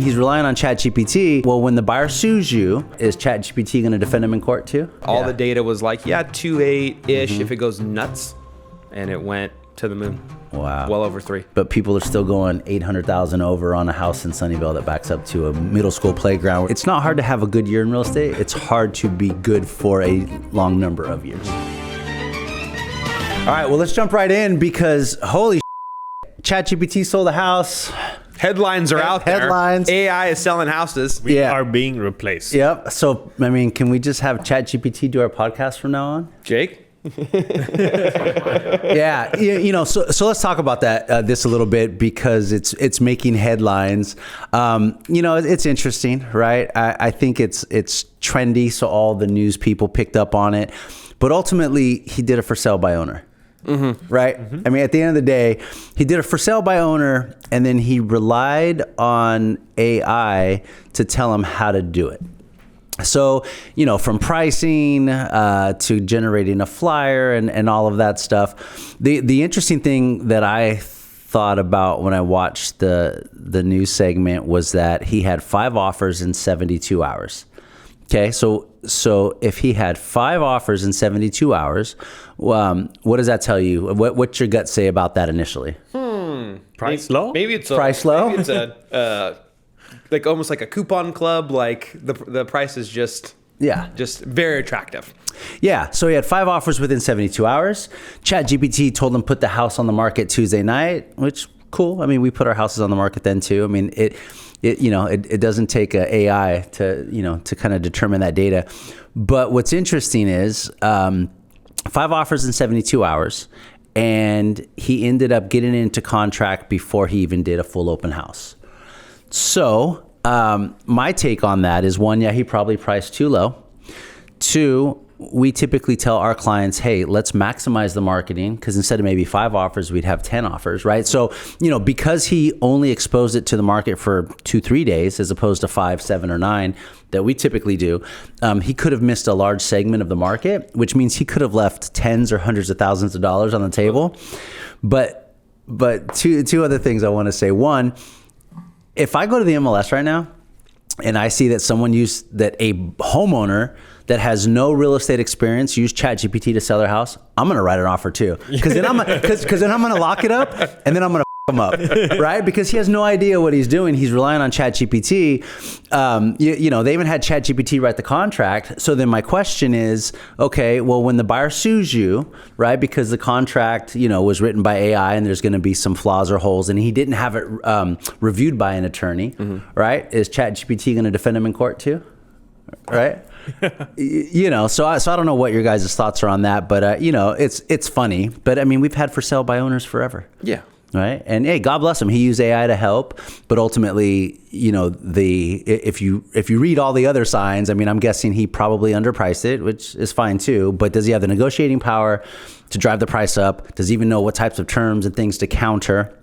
he's relying on ChatGPT. Well, when the buyer sues you, is ChatGPT going to defend him in court too? All the data was like, 2.8-ish if it goes nuts. And it went to the moon. Wow. Well over 3. But people are still going 800,000 over on a house in Sunnyvale that backs up to a middle school playground. It's not hard to have a good year in real estate. It's hard to be good for a long number of years. All right, well, let's jump right in because holy ChatGPT sold a house. Headlines are out there. Headlines. AI is selling houses. We are being replaced. Yep. So, I mean, can we just have ChatGPT do our podcast from now on? Jake? Yeah, so let's talk about that this a little bit because it's making headlines. It's interesting, right? I think it's trendy, so all the news people picked up on it. But ultimately, he did it for sale by owner. Mm-hmm. Right? Mm-hmm. I mean, at the end of the day, he did it for sale by owner, and then he relied on AI to tell him how to do it. So, from pricing to generating a flyer and all of that stuff. The interesting thing that I thought about when I watched the news segment was that he had 5 offers in 72 hours. Okay, so if he had 5 offers in 72 hours, what does that tell you? What's your gut say about that initially? Price low? Maybe it's price low. Maybe it's like almost like a coupon club. Like the price is just very attractive. Yeah. So he had 5 offers within 72 hours. ChatGPT told him put the house on the market Tuesday night, which cool. I mean, we put our houses on the market then too. I mean, it doesn't take a AI to kind of determine that data. But what's interesting is 5 offers in 72 hours, and he ended up getting into contract before he even did a full open house. So my take on that is 1, he probably priced too low. 2, we typically tell our clients, hey, let's maximize the marketing because instead of maybe 5 offers, we'd have 10 offers, right? So, because he only exposed it to the market for 2-3 days as opposed to 5, 7, or 9 that we typically do, he could have missed a large segment of the market, which means he could have left tens or hundreds of thousands of dollars on the table. But two other things I want to say. 1, if I go to the MLS right now and I see that a homeowner that has no real estate experience used ChatGPT to sell their house, I'm going to write an offer too. Because then I'm going to lock it up and then I'm going to him up, right? Because he has no idea what he's doing. He's relying on ChatGPT. They even had ChatGPT write the contract. So then my question is, okay, well, when the buyer sues you, right, because the contract, was written by AI and there's going to be some flaws or holes and he didn't have it reviewed by an attorney, right? Is ChatGPT going to defend him in court too? Right? So I don't know what your guys' thoughts are on that, but it's funny. But I mean, we've had for sale by owners forever. Yeah. Right. And hey, God bless him. He used AI to help, but ultimately, if you read all the other signs, I mean, I'm guessing he probably underpriced it, which is fine too. But does he have the negotiating power to drive the price up? Does he even know what types of terms and things to counter?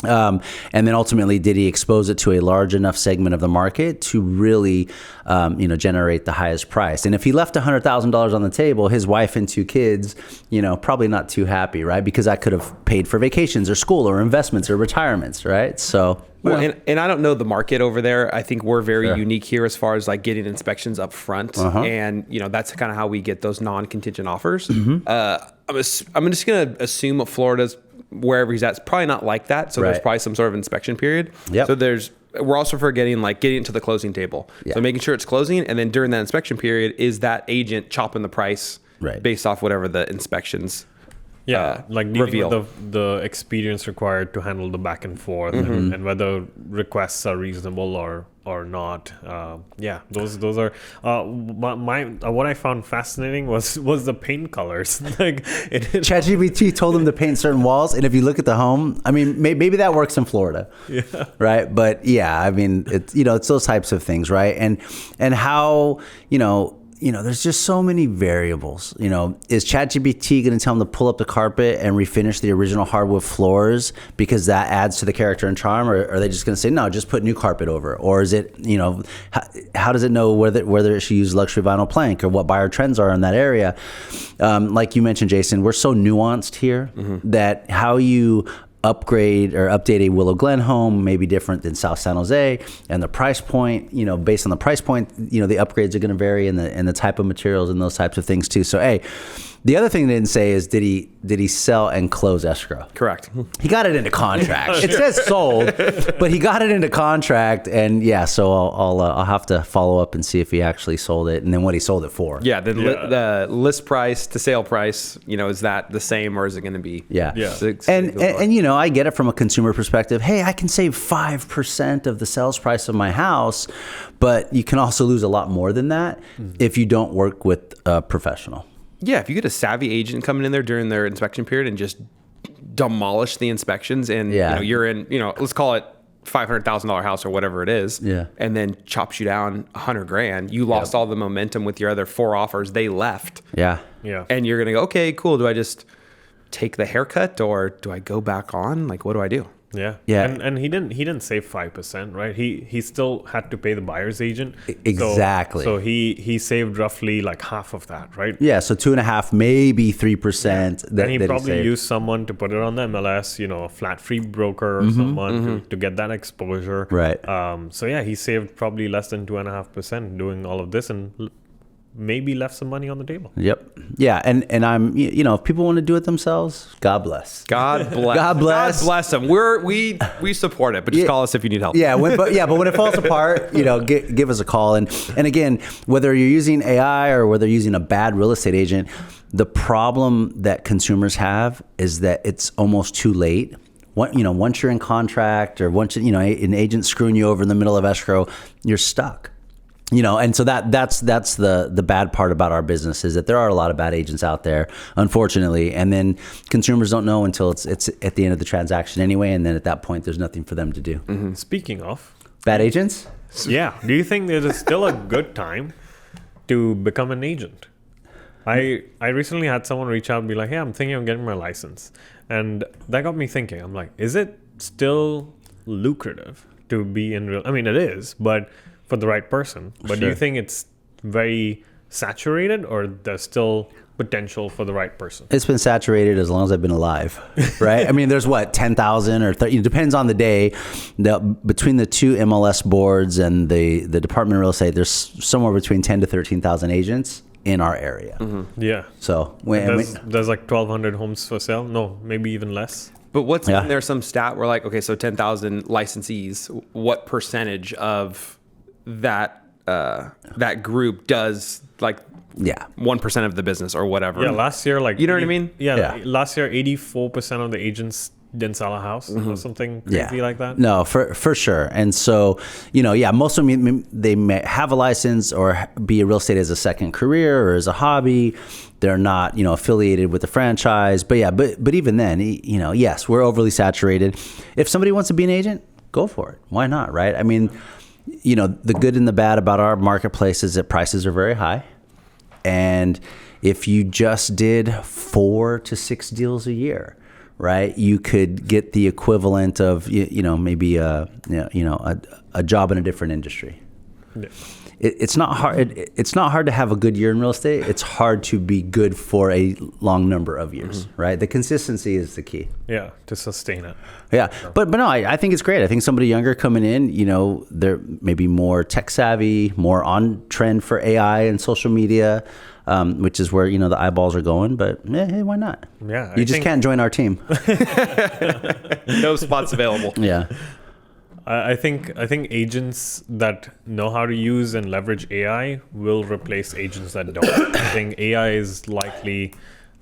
And then ultimately, did he expose it to a large enough segment of the market to really, generate the highest price? And if he left $100,000 on the table, his wife and 2 kids, probably not too happy, right? Because I could have paid for vacations or school or investments or retirements, right? So. Well, and I don't know the market over there. I think we're very unique here as far as like getting inspections up front. And, that's kind of how we get those non-contingent offers. I'm just going to assume that Florida's wherever he's at, it's probably not like that. So there's probably some sort of inspection period. Yep. So we're also forgetting getting to the closing table. Yeah. So making sure it's closing. And then during that inspection period, is that agent chopping the price based off whatever the inspections reveal. With the experience required to handle the back and forth and whether requests are reasonable or not. Those are what I found fascinating was the paint colors. ChatGPT told him to paint certain walls, and if you look at the home, I mean, maybe that works in Florida, right? But I mean, it's those types of things, right? And how there's just so many variables. Is ChatGPT going to tell them to pull up the carpet and refinish the original hardwood floors because that adds to the character and charm? Or are they just going to say, no, just put new carpet over? Or is it, how does it know whether it should use luxury vinyl plank or what buyer trends are in that area? Like you mentioned, Jason, we're so nuanced here that how you upgrade or update a Willow Glen home may be different than South San Jose, and the price point, based on the price point, the upgrades are going to vary, and the type of materials and those types of things too. So, hey, the other thing they didn't say is did he sell and close escrow? Correct. He got it into contract. It says sold, but he got it into contract, and yeah. So I'll have to follow up and see if he actually sold it, and then what he sold it for. Yeah, the list price to sale price, is that the same, or is it going to be? Yeah. And I get it from a consumer perspective. Hey, I can save 5% of the sales price of my house, but you can also lose a lot more than that if you don't work with a professional. Yeah, if you get a savvy agent coming in there during their inspection period and just demolish the inspections, and you're in, let's call it $500,000 house or whatever it is, and then chops you down $100,000, you lost all the momentum with your other 4 offers. They left. Yeah. And you're gonna go, okay, cool. Do I just take the haircut, or do I go back on? Like, what do I do? Yeah. And he didn't save 5%, right? He still had to pay the buyer's agent. Exactly. So he saved roughly like half of that, right? Yeah. So 2.5%, maybe 3%. And he probably used someone to put it on the MLS, a flat fee broker or someone to get that exposure. Right. So yeah, he saved probably less than 2.5% doing all of this, and maybe left some money on the table. Yep. Yeah. And I'm, if people want to do it themselves, God bless. God bless. God bless. God bless them. We support it, but just call us if you need help. Yeah. But when it falls apart, give us a call. And again, whether you're using AI or whether you're using a bad real estate agent, the problem that consumers have is that it's almost too late. Once you're in contract, or once, an agent screwing you over in the middle of escrow, you're stuck. And so that's the bad part about our business, is that there are a lot of bad agents out there, unfortunately. And then consumers don't know until it's at the end of the transaction anyway. And then at that point, there's nothing for them to do. Mm-hmm. Speaking of bad agents. Yeah. Do you think there's still a good time to become an agent? I recently had someone reach out and be like, hey, I'm thinking of getting my license. And that got me thinking. I'm like, is it still lucrative to be in real? I mean, it is, but for the right person. But do you think it's very saturated, or there's still potential for the right person? It's been saturated as long as I've been alive, right? I mean, there's 10,000 or 30, it depends on the day. Between the two MLS boards and the Department of Real Estate, there's somewhere between 10 to 13,000 agents in our area. Yeah. So there's like 1,200 homes for sale. No, maybe even less. But what's in there, some stat where like, okay, so 10,000 licensees, what percentage of that group does like 1% of the business or whatever? Yeah, last year, like, you know what I mean? Yeah. Last year 84% of the agents didn't sell a house or something crazy like that. No, for sure. And so, most of them, they may have a license or be a real estate as a second career or as a hobby. They're not, affiliated with the franchise. But even then, yes, we're overly saturated. If somebody wants to be an agent, go for it. Why not, right? I mean, the good and the bad about our marketplace is that prices are very high. And if you just did 4 to 6 deals a year, right, you could get the equivalent of, maybe a job in a different industry. Yeah. It's not hard. It's not hard to have a good year in real estate. It's hard to be good for a long number of years, right? The consistency is the key. Yeah, to sustain it. Yeah, but no, I think it's great. I think somebody younger coming in, they're maybe more tech savvy, more on trend for AI and social media, which is where the eyeballs are going. But hey, why not? Yeah, you just can't join our team. No spots available. Yeah. I think agents that know how to use and leverage AI will replace agents that don't. I think AI is likely,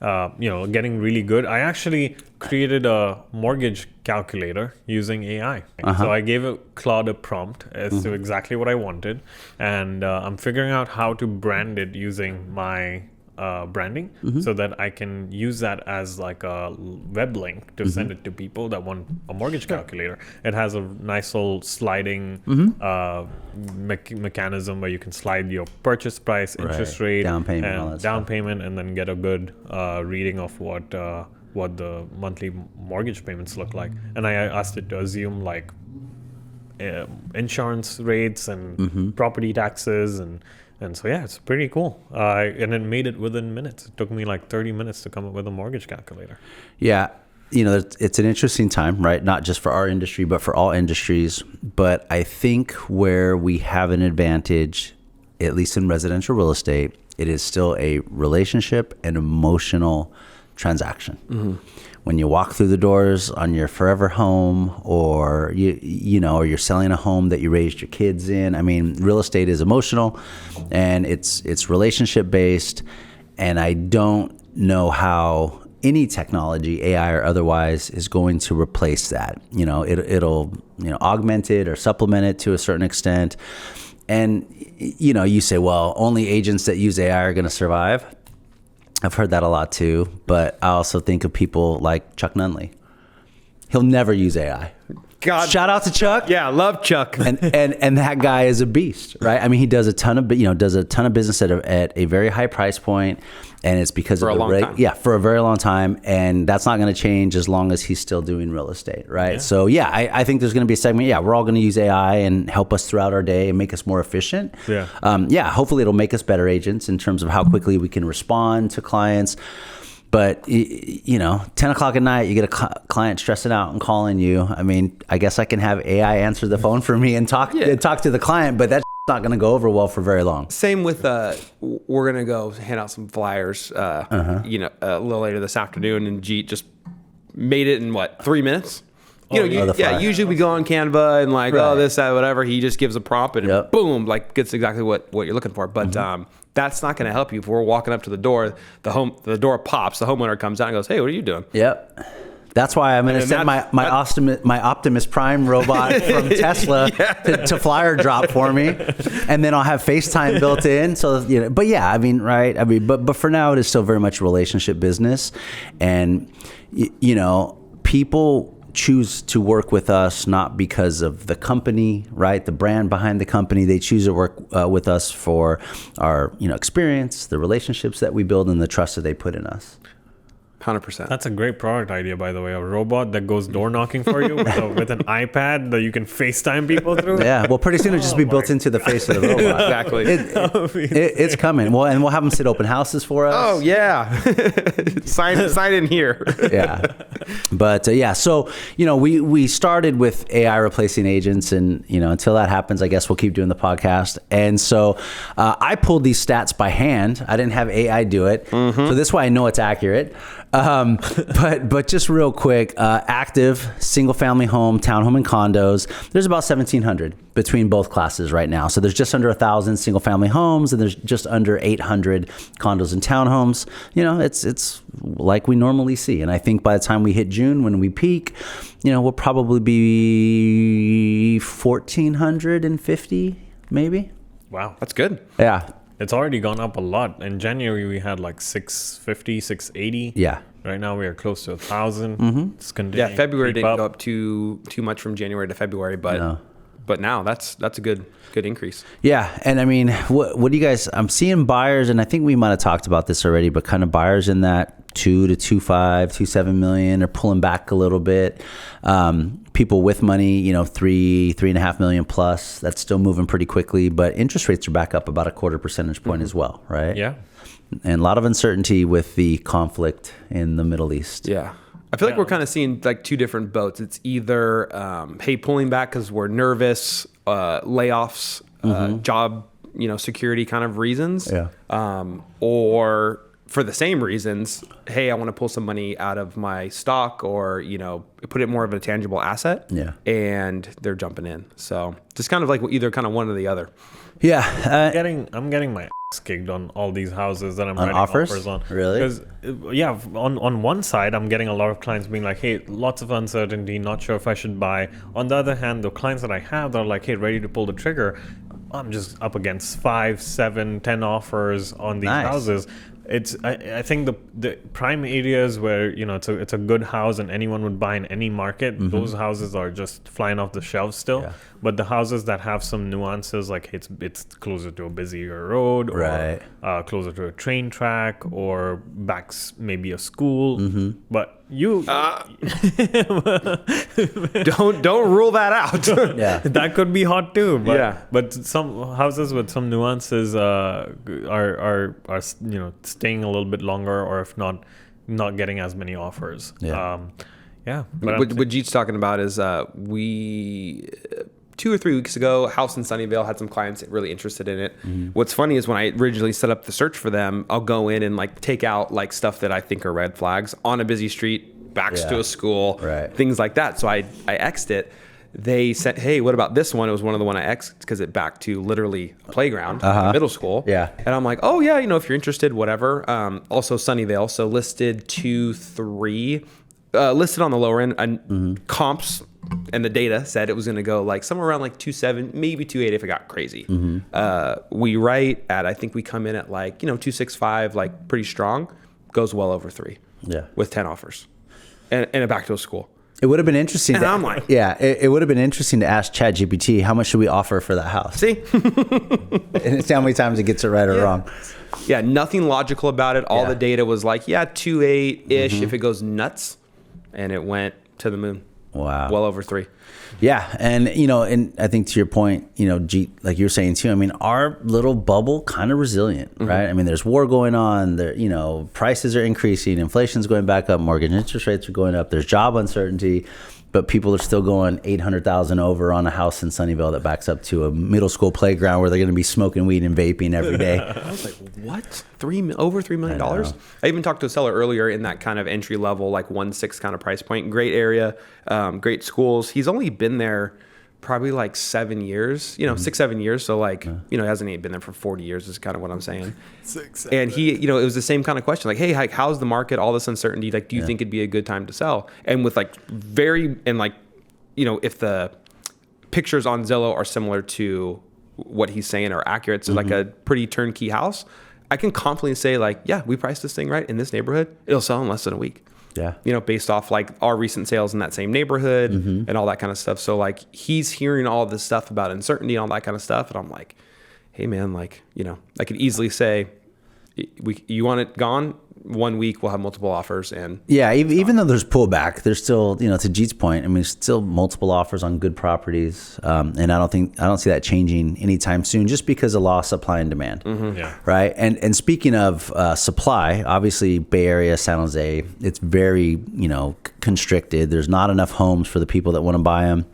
getting really good. I actually created a mortgage calculator using AI. So I gave Claude a prompt as to exactly what I wanted, and I'm figuring out how to brand it using my branding so that I can use that as like a web link to send it to people that want a mortgage calculator. It has a nice little sliding mechanism where you can slide your purchase price, interest rate, down payment, and then get a good reading of what the monthly mortgage payments look like. And I asked it to assume like insurance rates and property taxes and so yeah, it's pretty cool. And it made it within minutes. It took me like 30 minutes to come up with a mortgage calculator. Yeah. it's an interesting time, right? Not just for our industry, but for all industries. But I think where we have an advantage, at least in residential real estate, it is still a relationship and emotional transaction. Mm-hmm. When you walk through the doors on your forever home, or or you're selling a home that you raised your kids in. I mean, real estate is emotional, and it's relationship based. And I don't know how any technology, AI or otherwise, is going to replace that. It'll augment it or supplement it to a certain extent. And you say, well, only agents that use AI are going to survive. I've heard that a lot too, but I also think of people like Chuck Nunley. He'll never use AI. God, shout out to Chuck. Yeah, love Chuck. and that guy is a beast, right? I mean, he does a ton of business at a very high price point, and it's because for of a long time. Yeah, for a very long time, and that's not going to change as long as he's still doing real estate, right? Yeah. So yeah, I think there's going to be a segment. Yeah, we're all going to use AI and help us throughout our day and make us more efficient. Yeah. Hopefully it'll make us better agents in terms of how quickly we can respond to clients. But 10 o'clock at night, you get a client stressing out and calling you. I mean, I guess I can have AI answer the phone for me and talk to the client, but that's not going to go over well for very long. Same with we're going to go hand out some flyers. A little later this afternoon, and Jeet just made it in 3 minutes. Usually we go on Canva and right. This, that, whatever. He just gives a prompt and boom, gets exactly what you're looking for. But that's not going to help you. If we're walking up to the door, the door pops, the homeowner comes out and goes, "Hey, what are you doing?" Yep. That's why I'm going to send my Optimus Prime robot from Tesla to flyer drop for me, and then I'll have FaceTime built in. So but yeah, I mean, right? I mean, but for now, it is still very much a relationship business, and people choose to work with us not because of the company, right? The brand behind the company. They choose to work with us for our experience, the relationships that we build, and the trust that they put in us. 100%. That's a great product idea, by the way. A robot that goes door knocking for you with an iPad that you can FaceTime people through. Yeah, well, pretty soon it'll just be built into the face of the robot. Exactly. It's coming. Well, and we'll have them sit open houses for us. Oh yeah, sign in here. Yeah, but so we started with AI replacing agents, and until that happens, I guess we'll keep doing the podcast. And so I pulled these stats by hand. I didn't have AI do it, so this way I know it's accurate. But just real quick, active single family home, townhome, and condos. There's about 1,700 between both classes right now. So there's just under 1,000 single family homes, and there's just under 800 condos and townhomes. It's like we normally see. And I think by the time we hit June, when we peak, we'll probably be 1,450 maybe. Wow, that's good. Yeah. It's already gone up a lot. In January, we had 650, 680. Yeah. Right now, we are close to 1,000. Mm-hmm. It's continuing. Yeah, February didn't go up too much from January to February, but now that's a good increase. Yeah, and I mean, what do you guys? I'm seeing buyers, and I think we might have talked about this already, but kind of buyers in that 2 to 2.5, 2.7 million are pulling back a little bit. People with money, 3.5 million plus, that's still moving pretty quickly, but interest rates are back up about a 0.25 percentage point as well, right? Yeah. And a lot of uncertainty with the conflict in the Middle East. Yeah. I feel like we're kind of seeing two different boats. It's either, pulling back because we're nervous, layoffs, job, security kind of reasons. Yeah. Or for the same reasons, hey, I want to pull some money out of my stock or, put it more of a tangible asset. Yeah. And they're jumping in. So just kind of either kind of one or the other. Yeah. I'm getting my ass kicked on all these houses that I'm writing offers on. Really? Because, on one side, I'm getting a lot of clients being like, hey, lots of uncertainty, not sure if I should buy. On the other hand, the clients that I have, they're like, hey, ready to pull the trigger. I'm just up against 5, 7, 10 offers on these houses. I think the prime areas where it's a good house and anyone would buy in any market, those houses are just flying off the shelves still. Yeah. But the houses that have some nuances, like it's closer to a busier road, or closer to a train track, or backs maybe a school. But you don't rule that out. Yeah, that could be hot too. But some houses with some nuances are staying a little bit longer, or if not getting as many offers. Yeah. Yeah. What Jeet's talking about is we 2 or 3 weeks ago, house in Sunnyvale, had some clients really interested in it. What's funny is when I originally set up the search for them, I'll go in and like take out like stuff that I think are red flags on a busy street, backs to a school, things like that. So I X'd it. They said, hey, what about this one? It was one of the one I X'd because it backed to literally a playground, middle school. Yeah. And I'm like, oh yeah, if you're interested, whatever. Also Sunnyvale. So listed 2-3, listed on the lower end, comps, and the data said it was going to go like somewhere around like 2.7, maybe 2.8 if it got crazy. We write at, I think we come in at like, 2.65, like pretty strong, goes well over 3 with 10 offers and a back to a school. It would have been interesting. And I'm like, it would have been interesting to ask ChatGPT, how much should we offer for that house? See? And see how many times it gets it right or wrong. Yeah, nothing logical about it. All the data was like, 2.8-ish if it goes nuts. And it went to the moon. Wow. Well over 3. Yeah. And, and I think to your point, G, like you were saying too, I mean, our little bubble kind of resilient, right? I mean, there's war going on, there, prices are increasing, inflation's going back up, mortgage interest rates are going up, there's job uncertainty, but people are still going 800,000 over on a house in Sunnyvale that backs up to a middle school playground where they're going to be smoking weed and vaping every day. I was like, what? Over $3 million? I even talked to a seller earlier in that kind of entry level, like 1.6 kind of price point. Great area, great schools. He's only been there probably like 7 years, 6-7 years. So like, he hasn't even been there for 40 years is kind of what I'm saying. 6, 7. And he, it was the same kind of question, like, hey, how's the market, all this uncertainty? Like, do you think it'd be a good time to sell? And with like if the pictures on Zillow are similar to what he's saying are accurate, so like a pretty turnkey house, I can confidently say like, yeah, we priced this thing right in this neighborhood. It'll sell in less than a week. Yeah. Based off like our recent sales in that same neighborhood and all that kind of stuff. So like he's hearing all this stuff about uncertainty and all that kind of stuff. And I'm like, hey man, like, I could easily say, you want it gone? 1 week we'll have multiple offers. And even though there's pullback, there's still, to Jeet's point, I mean, there's still multiple offers on good properties. And I don't see that changing anytime soon just because of law, supply and demand. Right. And speaking of supply, obviously Bay Area, San Jose, it's very, constricted. There's not enough homes for the people that want to buy them.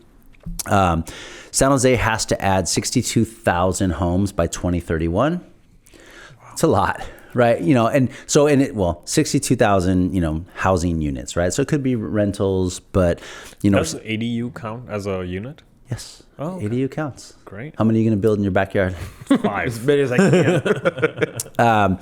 San Jose has to add 62,000 homes by 2031. It's a lot. Right. And so 62,000, housing units. Right. So it could be rentals, but, Does ADU count as a unit? Yes. Oh, okay. ADU counts. Great. How many are you going to build in your backyard? 5. As many as I can.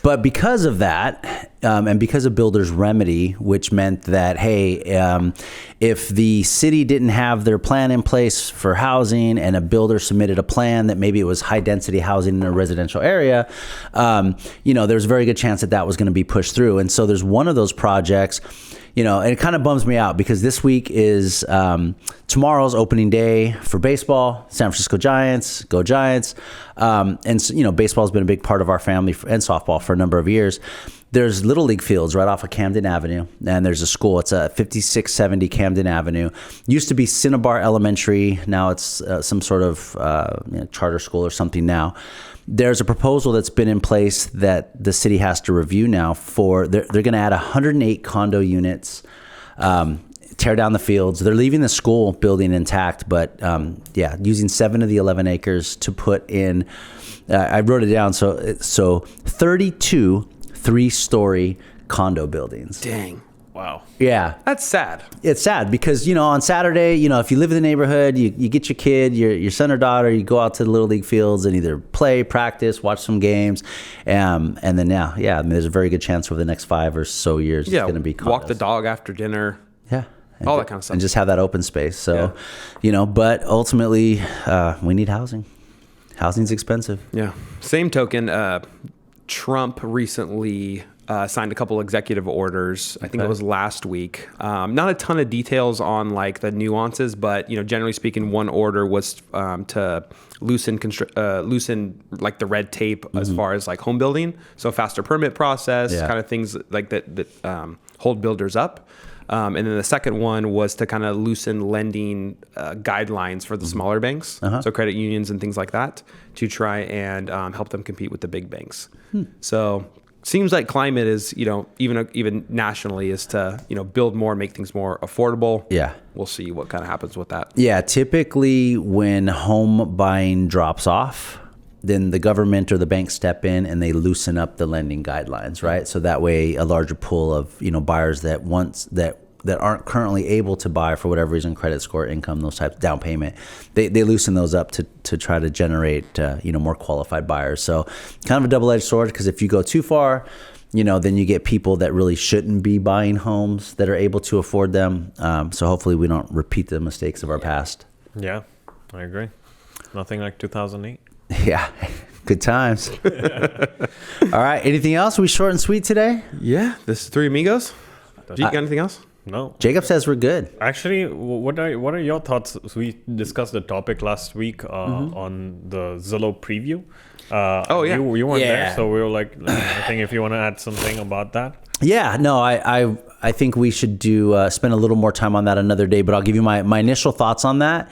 But because of that, and because of Builder's Remedy, which meant that, hey, if the city didn't have their plan in place for housing and a builder submitted a plan that maybe it was high density housing in a residential area, there's a very good chance that was going to be pushed through. And so there's one of those projects, and it kind of bums me out because this week is tomorrow's opening day for baseball, San Francisco Giants, go Giants. And so, baseball has been a big part of our family and softball for a number of years. There's Little League fields right off of Camden Avenue, and there's a school. It's a 5670 Camden Avenue. Used to be Cinnabar Elementary. Now it's some sort of charter school or something now. There's a proposal that's been in place that the city has to review now for, they're going to add 108 condo units, tear down the fields. They're leaving the school building intact, but using 7 of the 11 acres to put in, I wrote it down, so 32 3-story condo buildings. Dang. Wow. Yeah. That's sad. It's sad because, on Saturday, if you live in the neighborhood, you get your kid, your son or daughter, you go out to the Little League fields and either play, practice, watch some games. And then there's a very good chance over the next 5 or so years it's going to be condos. Walk the dog after dinner. Yeah. All that kind of stuff. And just have that open space. So, but ultimately, we need housing. Housing's expensive. Yeah. Same token, Trump recently signed a couple executive orders. I think it was last week. Not a ton of details on like the nuances, but generally speaking, one order was to loosen like the red tape as far as like home building. So faster permit process, kind of things like that hold builders up. And then the second one was to kind of loosen lending guidelines for the smaller banks, so credit unions and things like that, to try and help them compete with the big banks. So seems like climate is, even nationally is to, build more, make things more affordable. Yeah. We'll see what kind of happens with that. Yeah. Typically when home buying drops off, then the government or the bank step in and they loosen up the lending guidelines, right? So that way a larger pool of, buyers that aren't currently able to buy for whatever reason, credit score, income, those types, down payment, they loosen those up to try to generate, more qualified buyers. So kind of a double-edged sword, because if you go too far, then you get people that really shouldn't be buying homes that are able to afford them. So hopefully we don't repeat the mistakes of our past. Yeah, I agree. Nothing like 2008. Yeah, good times. All right, anything else? Are we short and sweet today? Yeah, this is Three Amigos. Do you got anything else? No. Jacob says we're good. Actually, what are your thoughts? So we discussed the topic last week on the Zillow preview. You weren't there, so we were like, I think if you want to add something about that. Yeah, no, I think we should spend a little more time on that another day, but I'll give you my initial thoughts on that.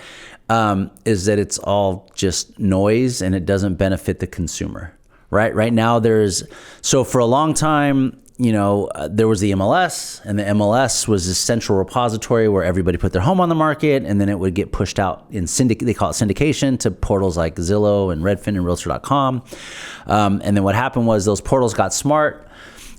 Is that it's all just noise and it doesn't benefit the consumer, right? Right now so for a long time, there was the MLS, and the MLS was this central repository where everybody put their home on the market, and then it would get pushed out in they call it syndication, to portals like Zillow and Redfin and Realtor.com. And then what happened was those portals got smart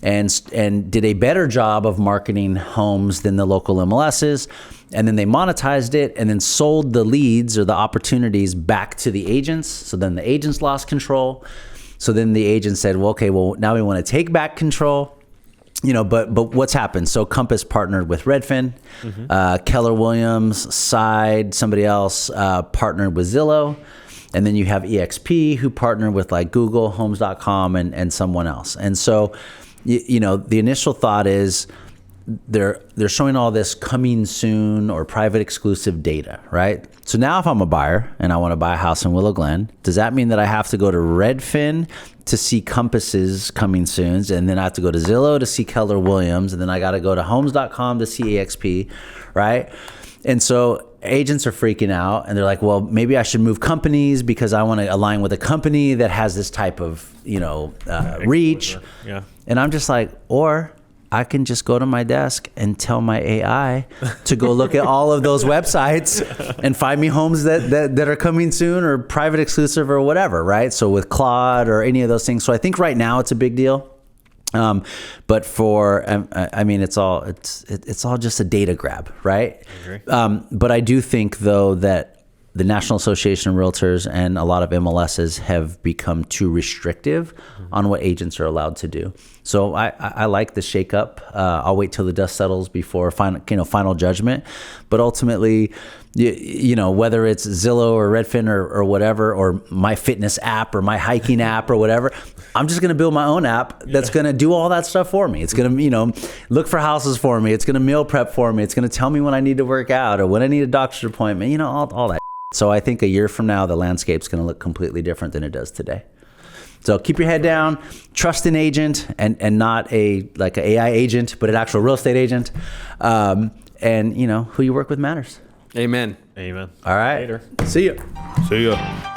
and did a better job of marketing homes than the local MLSs. And then they monetized it and then sold the leads or the opportunities back to the agents. So then the agents lost control. So then the agents said, well, okay, now we want to take back control. But what's happened? So Compass partnered with Redfin, Keller Williams, Side, somebody else partnered with Zillow. And then you have EXP, who partnered with like Google, Homes.com, and someone else. And so, the initial thought is they're showing all this coming soon or private exclusive data, right? So now if I'm a buyer and I want to buy a house in Willow Glen, does that mean that I have to go to Redfin to see Compass's coming soons, and then I have to go to Zillow to see Keller Williams, and then I got to go to Homes.com to see EXP, right? And so agents are freaking out, and they're like, well, maybe I should move companies because I want to align with a company that has this type of, reach. Yeah. And I'm just like, or I can just go to my desk and tell my AI to go look at all of those websites and find me homes that are coming soon or private exclusive or whatever, right? So with Claude or any of those things. So I think right now it's a big deal. But it's all just a data grab, right? I agree. But I do think though that the National Association of Realtors and a lot of MLSs have become too restrictive on what agents are allowed to do. So I like the shakeup. I'll wait till the dust settles before final judgment. But ultimately, whether it's Zillow or Redfin or whatever, or my fitness app or my hiking app or whatever, I'm just going to build my own app that's going to do all that stuff for me. It's going to, look for houses for me. It's going to meal prep for me. It's going to tell me when I need to work out or when I need a doctor's appointment, all that. So I think a year from now, the landscape's going to look completely different than it does today. So keep your head down, trust an agent and not an AI agent, but an actual real estate agent. And who you work with matters. Amen. Amen. All right. Later. See you. See ya.